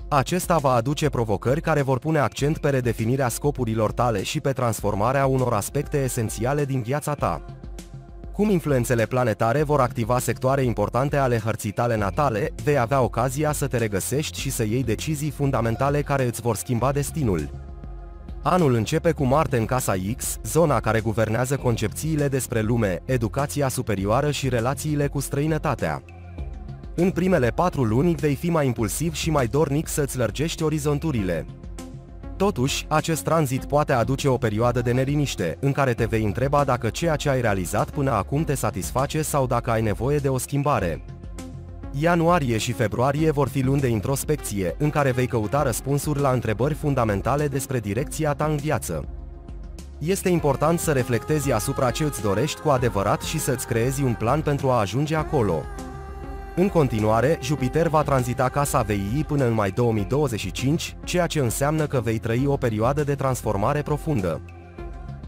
Acesta va aduce provocări care vor pune accent pe redefinirea scopurilor tale și pe transformarea unor aspecte esențiale din viața ta. Cum influențele planetare vor activa sectoare importante ale hărții tale natale, vei avea ocazia să te regăsești și să iei decizii fundamentale care îți vor schimba destinul. Anul începe cu Marte în casa X, zona care guvernează concepțiile despre lume, educația superioară și relațiile cu străinătatea. În primele 4 luni vei fi mai impulsiv și mai dornic să-ți lărgești orizonturile. Totuși, acest tranzit poate aduce o perioadă de neliniște, în care te vei întreba dacă ceea ce ai realizat până acum te satisface sau dacă ai nevoie de o schimbare. Ianuarie și februarie vor fi luni de introspecție, în care vei căuta răspunsuri la întrebări fundamentale despre direcția ta în viață. Este important să reflectezi asupra ce îți dorești cu adevărat și să-ți creezi un plan pentru a ajunge acolo. În continuare, Jupiter va tranzita casa VII până în mai 2025, ceea ce înseamnă că vei trăi o perioadă de transformare profundă.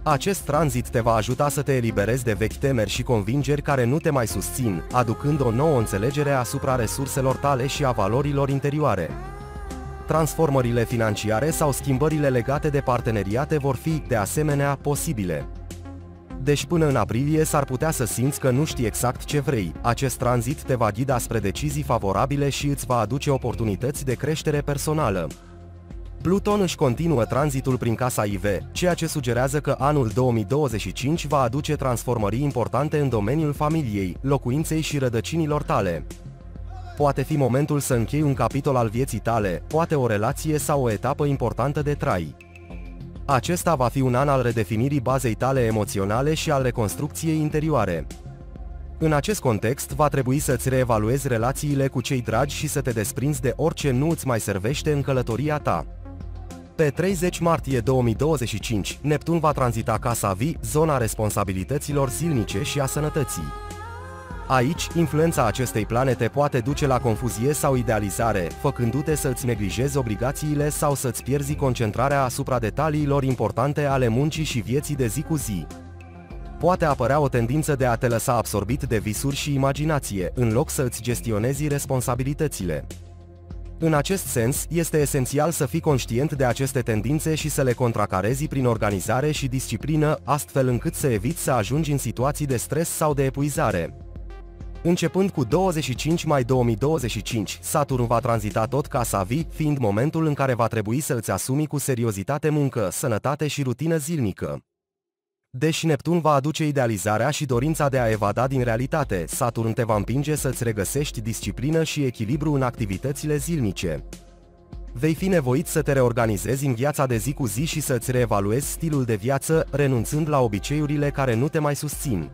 Acest tranzit te va ajuta să te eliberezi de vechi temeri și convingeri care nu te mai susțin, aducând o nouă înțelegere asupra resurselor tale și a valorilor interioare. Transformările financiare sau schimbările legate de parteneriate vor fi, de asemenea, posibile. Deci până în aprilie s-ar putea să simți că nu știi exact ce vrei. Acest tranzit te va ghida spre decizii favorabile și îți va aduce oportunități de creștere personală. Pluton își continuă tranzitul prin casa IV, ceea ce sugerează că anul 2025 va aduce transformări importante în domeniul familiei, locuinței și rădăcinilor tale. Poate fi momentul să închei un capitol al vieții tale, poate o relație sau o etapă importantă de trai. Acesta va fi un an al redefinirii bazei tale emoționale și al reconstrucției interioare. În acest context, va trebui să-ți reevaluezi relațiile cu cei dragi și să te desprinzi de orice nu îți mai servește în călătoria ta. Pe 30 martie 2025, Neptun va tranzita casa V, zona responsabilităților zilnice și a sănătății. Aici, influența acestei planete poate duce la confuzie sau idealizare, făcându-te să-ți neglijezi obligațiile sau să-ți pierzi concentrarea asupra detaliilor importante ale muncii și vieții de zi cu zi. Poate apărea o tendință de a te lăsa absorbit de visuri și imaginație, în loc să îți gestionezi responsabilitățile. În acest sens, este esențial să fii conștient de aceste tendințe și să le contracarezi prin organizare și disciplină, astfel încât să eviți să ajungi în situații de stres sau de epuizare. Începând cu 25 mai 2025, Saturn va tranzita tot casa vii, fiind momentul în care va trebui să îți asumi cu seriozitate muncă, sănătate și rutină zilnică. Deși Neptun va aduce idealizarea și dorința de a evada din realitate, Saturn te va împinge să-ți regăsești disciplină și echilibru în activitățile zilnice. Vei fi nevoit să te reorganizezi în viața de zi cu zi și să-ți reevaluezi stilul de viață, renunțând la obiceiurile care nu te mai susțin.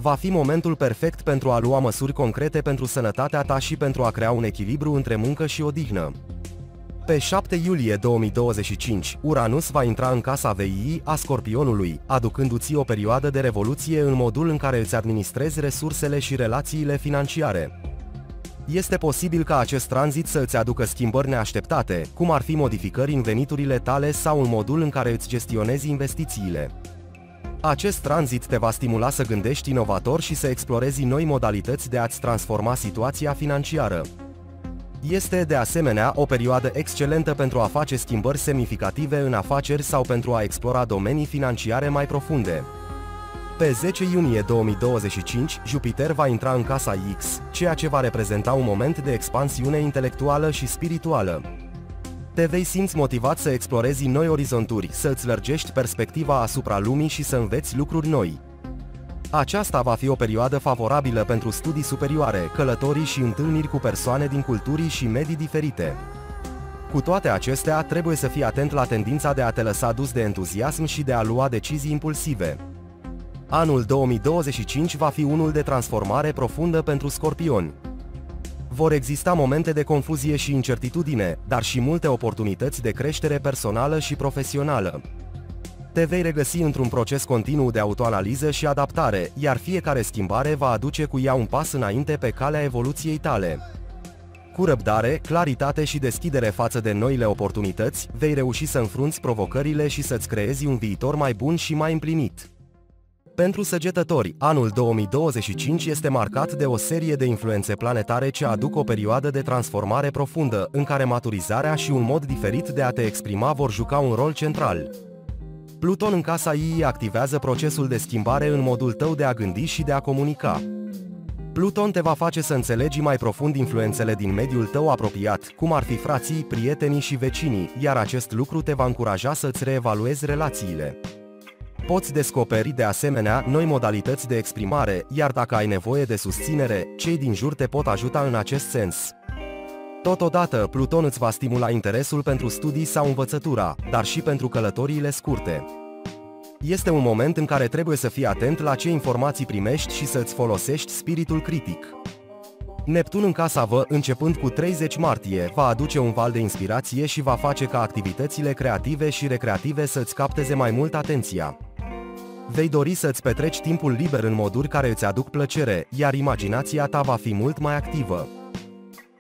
Va fi momentul perfect pentru a lua măsuri concrete pentru sănătatea ta și pentru a crea un echilibru între muncă și odihnă. Pe 7 iulie 2025, Uranus va intra în casa veii a Scorpionului, aducându-ți o perioadă de revoluție în modul în care îți administrezi resursele și relațiile financiare. Este posibil ca acest tranzit să îți aducă schimbări neașteptate, cum ar fi modificări în veniturile tale sau în modul în care îți gestionezi investițiile. Acest tranzit te va stimula să gândești inovator și să explorezi noi modalități de a-ți transforma situația financiară. Este, de asemenea, o perioadă excelentă pentru a face schimbări semnificative în afaceri sau pentru a explora domenii financiare mai profunde. Pe 10 iunie 2025, Jupiter va intra în casa X, ceea ce va reprezenta un moment de expansiune intelectuală și spirituală. Te vei simți motivat să explorezi noi orizonturi, să îți lărgești perspectiva asupra lumii și să înveți lucruri noi. Aceasta va fi o perioadă favorabilă pentru studii superioare, călătorii și întâlniri cu persoane din culturi și medii diferite. Cu toate acestea, trebuie să fii atent la tendința de a te lăsa dus de entuziasm și de a lua decizii impulsive. Anul 2025 va fi unul de transformare profundă pentru scorpioni. Vor exista momente de confuzie și incertitudine, dar și multe oportunități de creștere personală și profesională. Te vei regăsi într-un proces continuu de autoanaliză și adaptare, iar fiecare schimbare va aduce cu ea un pas înainte pe calea evoluției tale. Cu răbdare, claritate și deschidere față de noile oportunități, vei reuși să înfrunți provocările și să-ți creezi un viitor mai bun și mai împlinit. Pentru săgetători, anul 2025 este marcat de o serie de influențe planetare ce aduc o perioadă de transformare profundă, în care maturizarea și un mod diferit de a te exprima vor juca un rol central. Pluton în casa ei activează procesul de schimbare în modul tău de a gândi și de a comunica. Pluton te va face să înțelegi mai profund influențele din mediul tău apropiat, cum ar fi frații, prietenii și vecinii, iar acest lucru te va încuraja să-ți reevaluezi relațiile. Poți descoperi de asemenea noi modalități de exprimare, iar dacă ai nevoie de susținere, cei din jur te pot ajuta în acest sens. Totodată, Pluton îți va stimula interesul pentru studii sau învățătura, dar și pentru călătoriile scurte. Este un moment în care trebuie să fii atent la ce informații primești și să-ți folosești spiritul critic. Neptun în casa Vă, începând cu 30 martie, va aduce un val de inspirație și va face ca activitățile creative și recreative să-ți capteze mai mult atenția. Vei dori să-ți petreci timpul liber în moduri care îți aduc plăcere, iar imaginația ta va fi mult mai activă.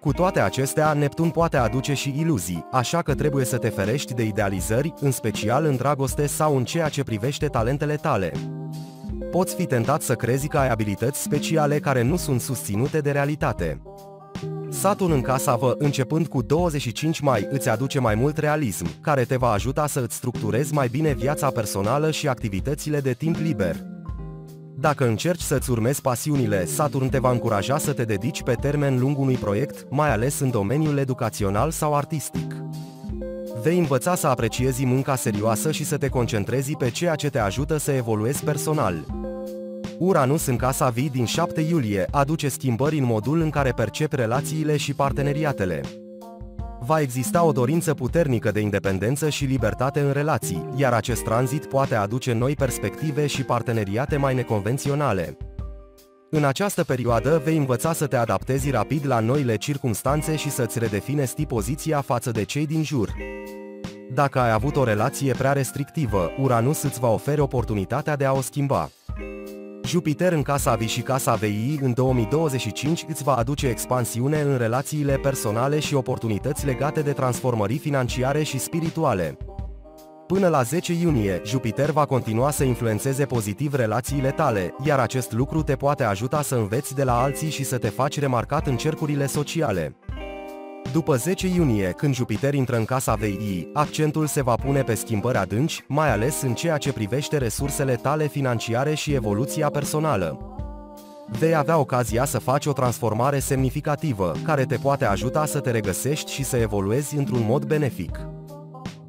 Cu toate acestea, Neptun poate aduce și iluzii, așa că trebuie să te ferești de idealizări, în special în dragoste sau în ceea ce privește talentele tale. Poți fi tentat să crezi că ai abilități speciale care nu sunt susținute de realitate. Saturn în casa Vă, începând cu 25 mai, îți aduce mai mult realism, care te va ajuta să îți structurezi mai bine viața personală și activitățile de timp liber. Dacă încerci să-ți urmezi pasiunile, Saturn te va încuraja să te dedici pe termen lung unui proiect, mai ales în domeniul educațional sau artistic. Vei învăța să apreciezi munca serioasă și să te concentrezi pe ceea ce te ajută să evoluezi personal. Uranus în casa Vii din 7 iulie aduce schimbări în modul în care percepi relațiile și parteneriatele. Va exista o dorință puternică de independență și libertate în relații, iar acest tranzit poate aduce noi perspective și parteneriate mai neconvenționale. În această perioadă vei învăța să te adaptezi rapid la noile circumstanțe și să-ți redefinezi poziția față de cei din jur. Dacă ai avut o relație prea restrictivă, Uranus îți va oferi oportunitatea de a o schimba. Jupiter în casa Vii și casa Veii în 2025 îți va aduce expansiune în relațiile personale și oportunități legate de transformări financiare și spirituale. Până la 10 iunie, Jupiter va continua să influențeze pozitiv relațiile tale, iar acest lucru te poate ajuta să înveți de la alții și să te faci remarcat în cercurile sociale. După 10 iunie, când Jupiter intră în casa Veii, accentul se va pune pe schimbări adânci, mai ales în ceea ce privește resursele tale financiare și evoluția personală. Vei avea ocazia să faci o transformare semnificativă, care te poate ajuta să te regăsești și să evoluezi într-un mod benefic.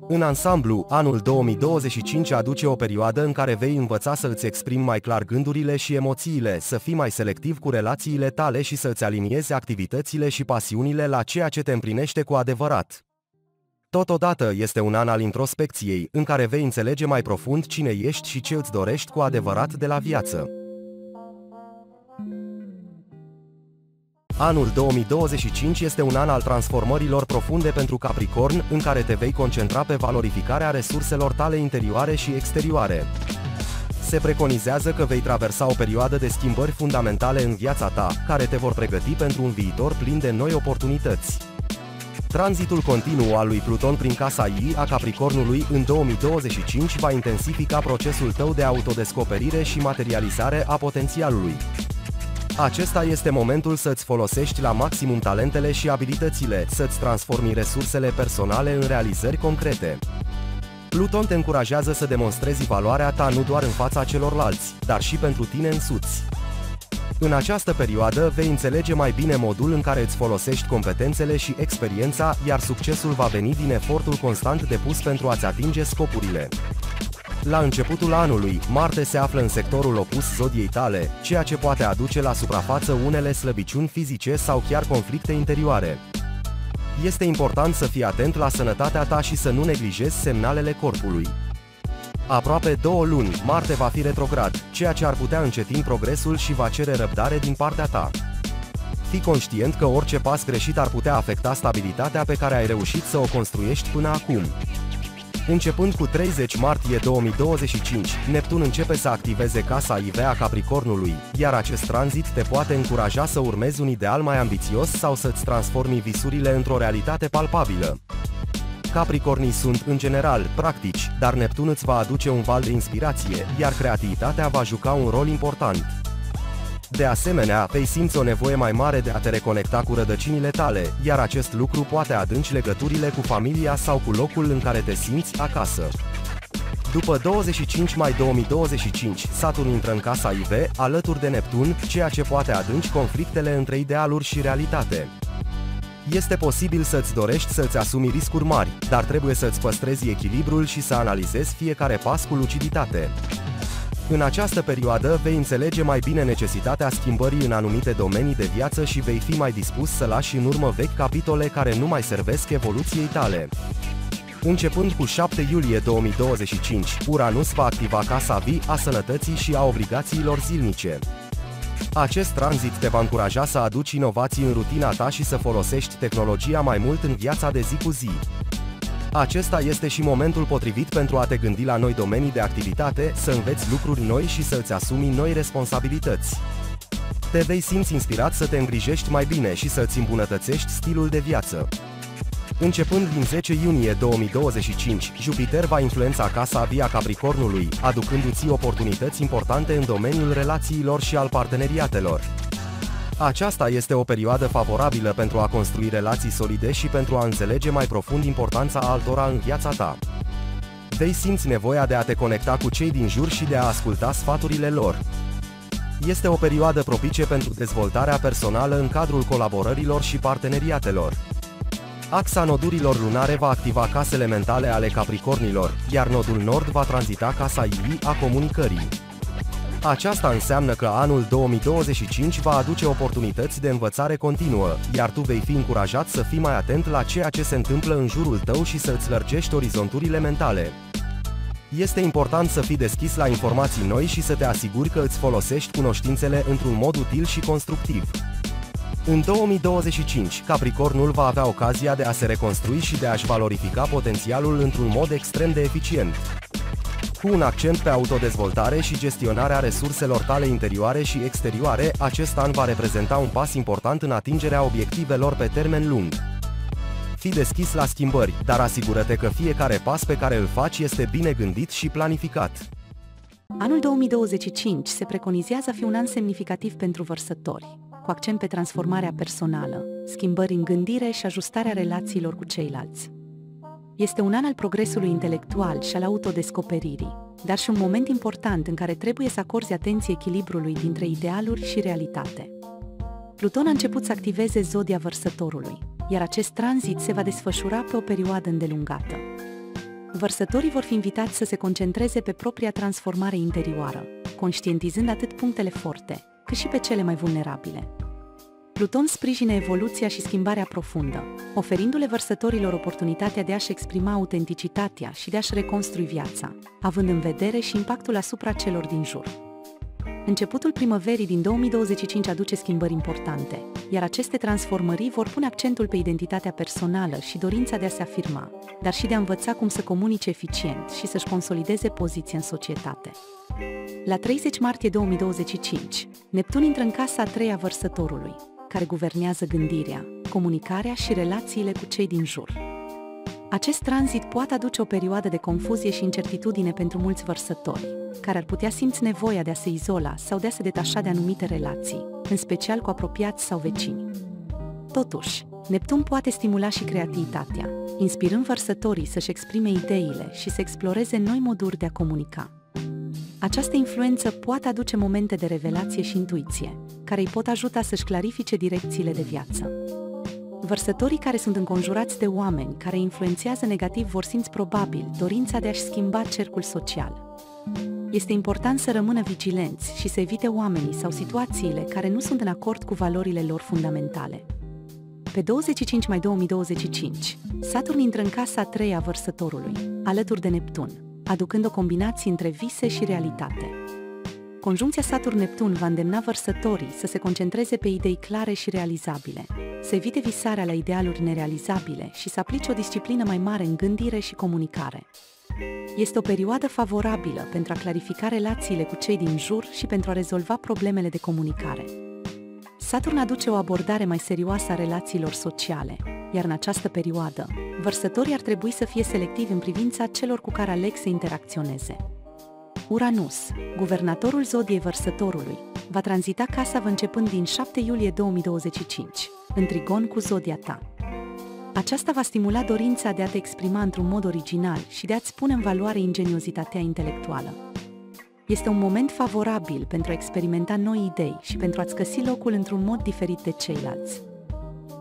În ansamblu, anul 2025 aduce o perioadă în care vei învăța să îți exprimi mai clar gândurile și emoțiile, să fii mai selectiv cu relațiile tale și să îți aliniezi activitățile și pasiunile la ceea ce te împlinește cu adevărat. Totodată este un an al introspecției, în care vei înțelege mai profund cine ești și ce îți dorești cu adevărat de la viață. Anul 2025 este un an al transformărilor profunde pentru Capricorn, în care te vei concentra pe valorificarea resurselor tale interioare și exterioare. Se preconizează că vei traversa o perioadă de schimbări fundamentale în viața ta, care te vor pregăti pentru un viitor plin de noi oportunități. Tranzitul continuu al lui Pluton prin casa I a Capricornului în 2025 va intensifica procesul tău de autodescoperire și materializare a potențialului. Acesta este momentul să-ți folosești la maximum talentele și abilitățile, să-ți transformi resursele personale în realizări concrete. Pluton te încurajează să demonstrezi valoarea ta nu doar în fața celorlalți, dar și pentru tine însuți. În această perioadă vei înțelege mai bine modul în care îți folosești competențele și experiența, iar succesul va veni din efortul constant depus pentru a-ți atinge scopurile. La începutul anului, Marte se află în sectorul opus zodiei tale, ceea ce poate aduce la suprafață unele slăbiciuni fizice sau chiar conflicte interioare. Este important să fii atent la sănătatea ta și să nu neglijezi semnalele corpului. Aproape 2 luni, Marte va fi retrograd, ceea ce ar putea încetini progresul și va cere răbdare din partea ta. Fii conștient că orice pas greșit ar putea afecta stabilitatea pe care ai reușit să o construiești până acum. Începând cu 30 martie 2025, Neptun începe să activeze casa IV a Capricornului, iar acest tranzit te poate încuraja să urmezi un ideal mai ambițios sau să-ți transformi visurile într-o realitate palpabilă. Capricornii sunt, în general, practici, dar Neptun îți va aduce un val de inspirație, iar creativitatea va juca un rol important. De asemenea, vei simți o nevoie mai mare de a te reconecta cu rădăcinile tale, iar acest lucru poate adânci legăturile cu familia sau cu locul în care te simți acasă. După 25 mai 2025, Saturn intră în casa IV, alături de Neptun, ceea ce poate adânci conflictele între idealuri și realitate. Este posibil să-ți dorești să-ți asumi riscuri mari, dar trebuie să-ți păstrezi echilibrul și să analizezi fiecare pas cu luciditate. În această perioadă vei înțelege mai bine necesitatea schimbării în anumite domenii de viață și vei fi mai dispus să lași în urmă vechi capitole care nu mai servesc evoluției tale. Începând cu 7 iulie 2025, Uranus va activa casa vii a sănătății și a obligațiilor zilnice. Acest tranzit te va încuraja să aduci inovații în rutina ta și să folosești tehnologia mai mult în viața de zi cu zi. Acesta este și momentul potrivit pentru a te gândi la noi domenii de activitate, să înveți lucruri noi și să îți asumi noi responsabilități. Te vei simți inspirat să te îngrijești mai bine și să îți îmbunătățești stilul de viață. Începând din 10 iunie 2025, Jupiter va influența casa via Capricornului, aducându-ți oportunități importante în domeniul relațiilor și al parteneriatelor. Aceasta este o perioadă favorabilă pentru a construi relații solide și pentru a înțelege mai profund importanța altora în viața ta. Vei simți nevoia de a te conecta cu cei din jur și de a asculta sfaturile lor. Este o perioadă propice pentru dezvoltarea personală în cadrul colaborărilor și parteneriatelor. Axa nodurilor lunare va activa casele mentale ale Capricornilor, iar nodul nord va tranzita casa I a comunicării. Aceasta înseamnă că anul 2025 va aduce oportunități de învățare continuă, iar tu vei fi încurajat să fii mai atent la ceea ce se întâmplă în jurul tău și să îți lărgești orizonturile mentale. Este important să fii deschis la informații noi și să te asiguri că îți folosești cunoștințele într-un mod util și constructiv. În 2025, Capricornul va avea ocazia de a se reconstrui și de a-și valorifica potențialul într-un mod extrem de eficient. Cu un accent pe autodezvoltare și gestionarea resurselor tale interioare și exterioare, acest an va reprezenta un pas important în atingerea obiectivelor pe termen lung. Fii deschis la schimbări, dar asigură-te că fiecare pas pe care îl faci este bine gândit și planificat. Anul 2025 se preconizează a fi un an semnificativ pentru vărsători, cu accent pe transformarea personală, schimbări în gândire și ajustarea relațiilor cu ceilalți. Este un an al progresului intelectual și al autodescoperirii, dar și un moment important în care trebuie să acorzi atenție echilibrului dintre idealuri și realitate. Pluton a început să activeze zodia Vărsătorului, iar acest tranzit se va desfășura pe o perioadă îndelungată. Vărsătorii vor fi invitați să se concentreze pe propria transformare interioară, conștientizând atât punctele forte, cât și pe cele mai vulnerabile. Pluton sprijină evoluția și schimbarea profundă, oferindu-le vărsătorilor oportunitatea de a-și exprima autenticitatea și de a-și reconstrui viața, având în vedere și impactul asupra celor din jur. Începutul primăverii din 2025 aduce schimbări importante, iar aceste transformări vor pune accentul pe identitatea personală și dorința de a se afirma, dar și de a învăța cum să comunice eficient și să-și consolideze poziția în societate. La 30 martie 2025, Neptun intră în casa a treia Vărsătorului, care guvernează gândirea, comunicarea și relațiile cu cei din jur. Acest tranzit poate aduce o perioadă de confuzie și incertitudine pentru mulți vărsători, care ar putea simți nevoia de a se izola sau de a se detașa de anumite relații, în special cu apropiați sau vecini. Totuși, Neptun poate stimula și creativitatea, inspirând vărsătorii să-și exprime ideile și să exploreze noi moduri de a comunica. Această influență poate aduce momente de revelație și intuiție, care îi pot ajuta să-și clarifice direcțiile de viață. Vărsătorii care sunt înconjurați de oameni care îi influențează negativ vor simți probabil dorința de a-și schimba cercul social. Este important să rămână vigilenți și să evite oamenii sau situațiile care nu sunt în acord cu valorile lor fundamentale. Pe 25 mai 2025, Saturn intră în casa a treia a Vărsătorului, alături de Neptun, aducând o combinație între vise și realitate. Conjuncția Saturn-Neptun va îndemna vărsătorii să se concentreze pe idei clare și realizabile, să evite visarea la idealuri nerealizabile și să aplice o disciplină mai mare în gândire și comunicare. Este o perioadă favorabilă pentru a clarifica relațiile cu cei din jur și pentru a rezolva problemele de comunicare. Saturn aduce o abordare mai serioasă a relațiilor sociale, iar în această perioadă, vărsătorii ar trebui să fie selectivi în privința celor cu care aleg să interacționeze. Uranus, guvernatorul zodiei Vărsătorului, va tranzita casa începând din 7 iulie 2025, în trigon cu zodia ta. Aceasta va stimula dorința de a te exprima într-un mod original și de a-ți pune în valoare ingeniozitatea intelectuală. Este un moment favorabil pentru a experimenta noi idei și pentru a-ți găsi locul într-un mod diferit de ceilalți.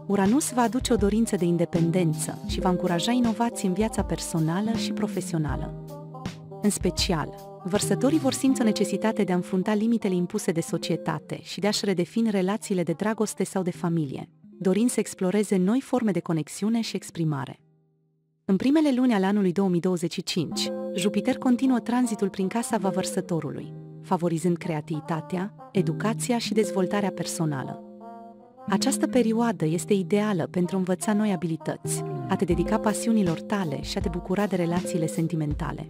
Uranus va aduce o dorință de independență și va încuraja inovații în viața personală și profesională. În special, vărsătorii vor simți o necesitate de a înfrunta limitele impuse de societate și de a-și redefini relațiile de dragoste sau de familie, dorind să exploreze noi forme de conexiune și exprimare. În primele luni ale anului 2025, Jupiter continuă tranzitul prin casa Vărsătorului, favorizând creativitatea, educația și dezvoltarea personală. Această perioadă este ideală pentru a învăța noi abilități, a te dedica pasiunilor tale și a te bucura de relațiile sentimentale.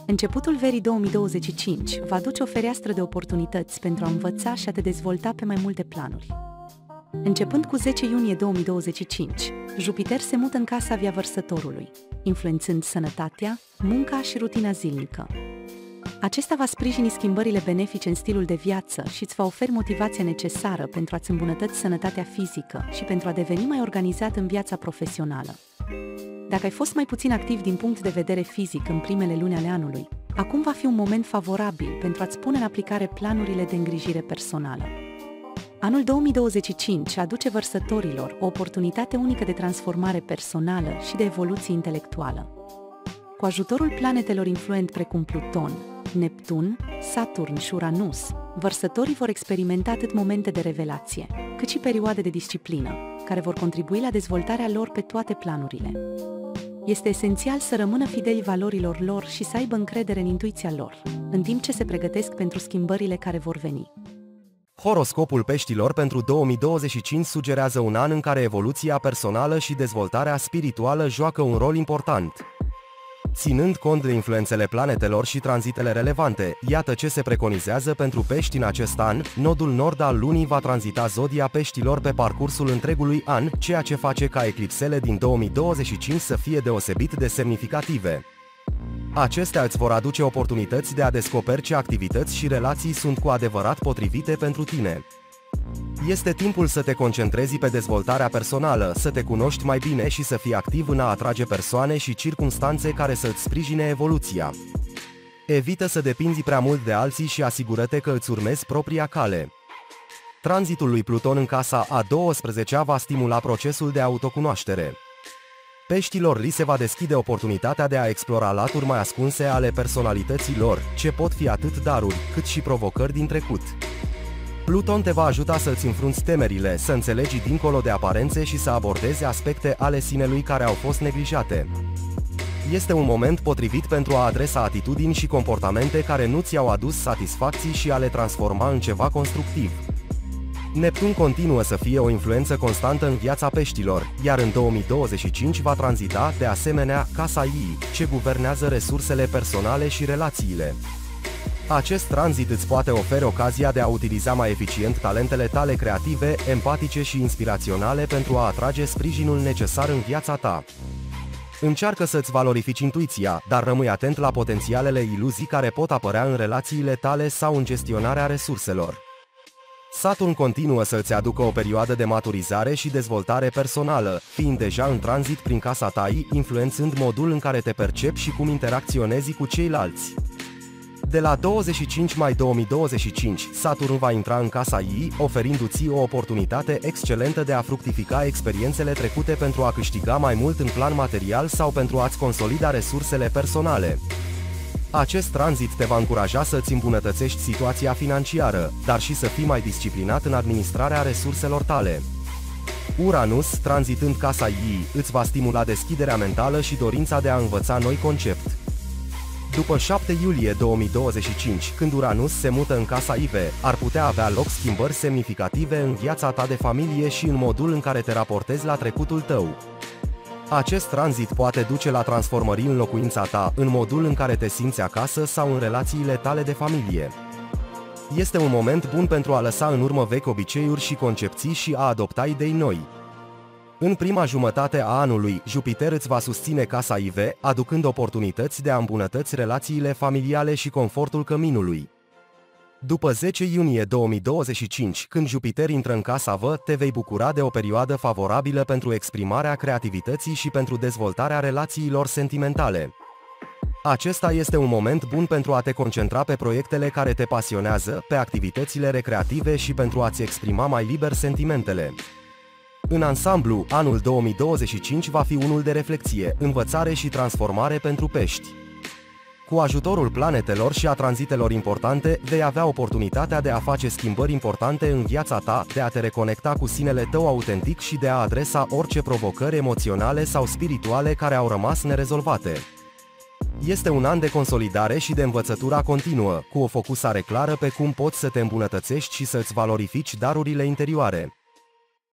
Începutul verii 2025 va aduce o fereastră de oportunități pentru a învăța și a te dezvolta pe mai multe planuri. Începând cu 10 iunie 2025, Jupiter se mută în casa Vărsătorului, influențând sănătatea, munca și rutina zilnică. Acesta va sprijini schimbările benefice în stilul de viață și îți va oferi motivația necesară pentru a-ți îmbunătăți sănătatea fizică și pentru a deveni mai organizat în viața profesională. Dacă ai fost mai puțin activ din punct de vedere fizic în primele luni ale anului, acum va fi un moment favorabil pentru a-ți pune în aplicare planurile de îngrijire personală. Anul 2025 aduce vărsătorilor o oportunitate unică de transformare personală și de evoluție intelectuală. Cu ajutorul planetelor influente precum Pluton, Neptun, Saturn și Uranus, vărsătorii vor experimenta atât momente de revelație, cât și perioade de disciplină, care vor contribui la dezvoltarea lor pe toate planurile. Este esențial să rămână fideli valorilor lor și să aibă încredere în intuiția lor, în timp ce se pregătesc pentru schimbările care vor veni. Horoscopul peștilor pentru 2025 sugerează un an în care evoluția personală și dezvoltarea spirituală joacă un rol important. Ținând cont de influențele planetelor și tranzitele relevante, iată ce se preconizează pentru pești în acest an. Nodul nord al lunii va tranzita zodia peștilor pe parcursul întregului an, ceea ce face ca eclipsele din 2025 să fie deosebit de semnificative. Acestea îți vor aduce oportunități de a descoperi ce activități și relații sunt cu adevărat potrivite pentru tine. Este timpul să te concentrezi pe dezvoltarea personală, să te cunoști mai bine și să fii activ în a atrage persoane și circumstanțe care să-ți sprijine evoluția. Evită să depinzi prea mult de alții și asigură-te că îți urmezi propria cale. Tranzitul lui Pluton în casa a 12-a va stimula procesul de autocunoaștere. Peștilor li se va deschide oportunitatea de a explora laturi mai ascunse ale personalității lor, ce pot fi atât daruri, cât și provocări din trecut. Pluton te va ajuta să-ți înfrunți temerile, să înțelegi dincolo de aparențe și să abordezi aspecte ale sinelui care au fost neglijate. Este un moment potrivit pentru a adresa atitudini și comportamente care nu ți-au adus satisfacții și a le transforma în ceva constructiv. Neptun continuă să fie o influență constantă în viața peștilor, iar în 2025 va tranzita, de asemenea, casa ei, ce guvernează resursele personale și relațiile. Acest tranzit îți poate oferi ocazia de a utiliza mai eficient talentele tale creative, empatice și inspiraționale pentru a atrage sprijinul necesar în viața ta. Încearcă să-ți valorifici intuiția, dar rămâi atent la potențialele iluzii care pot apărea în relațiile tale sau în gestionarea resurselor. Saturn continuă să îți aducă o perioadă de maturizare și dezvoltare personală, fiind deja în tranzit prin casa ta, influențând modul în care te percepi și cum interacționezi cu ceilalți. De la 25 mai 2025, Saturn va intra în casa ei, oferindu-ți o oportunitate excelentă de a fructifica experiențele trecute pentru a câștiga mai mult în plan material sau pentru a-ți consolida resursele personale. Acest tranzit te va încuraja să-ți îmbunătățești situația financiară, dar și să fii mai disciplinat în administrarea resurselor tale. Uranus, tranzitând casa ei, îți va stimula deschiderea mentală și dorința de a învăța noi concepte. După 7 iulie 2025, când Uranus se mută în casa Ive, ar putea avea loc schimbări semnificative în viața ta de familie și în modul în care te raportezi la trecutul tău. Acest tranzit poate duce la transformări în locuința ta, în modul în care te simți acasă sau în relațiile tale de familie. Este un moment bun pentru a lăsa în urmă vechi obiceiuri și concepții și a adopta idei noi. În prima jumătate a anului, Jupiter îți va susține casa Ive, aducând oportunități de a îmbunătăți relațiile familiale și confortul căminului. După 10 iunie 2025, când Jupiter intră în casa Vă, te vei bucura de o perioadă favorabilă pentru exprimarea creativității și pentru dezvoltarea relațiilor sentimentale. Acesta este un moment bun pentru a te concentra pe proiectele care te pasionează, pe activitățile recreative și pentru a-ți exprima mai liber sentimentele. În ansamblu, anul 2025 va fi unul de reflexie, învățare și transformare pentru pești. Cu ajutorul planetelor și a tranzitelor importante, vei avea oportunitatea de a face schimbări importante în viața ta, de a te reconecta cu sinele tău autentic și de a adresa orice provocări emoționale sau spirituale care au rămas nerezolvate. Este un an de consolidare și de învățătura continuă, cu o focusare clară pe cum poți să te îmbunătățești și să-ți valorifici darurile interioare.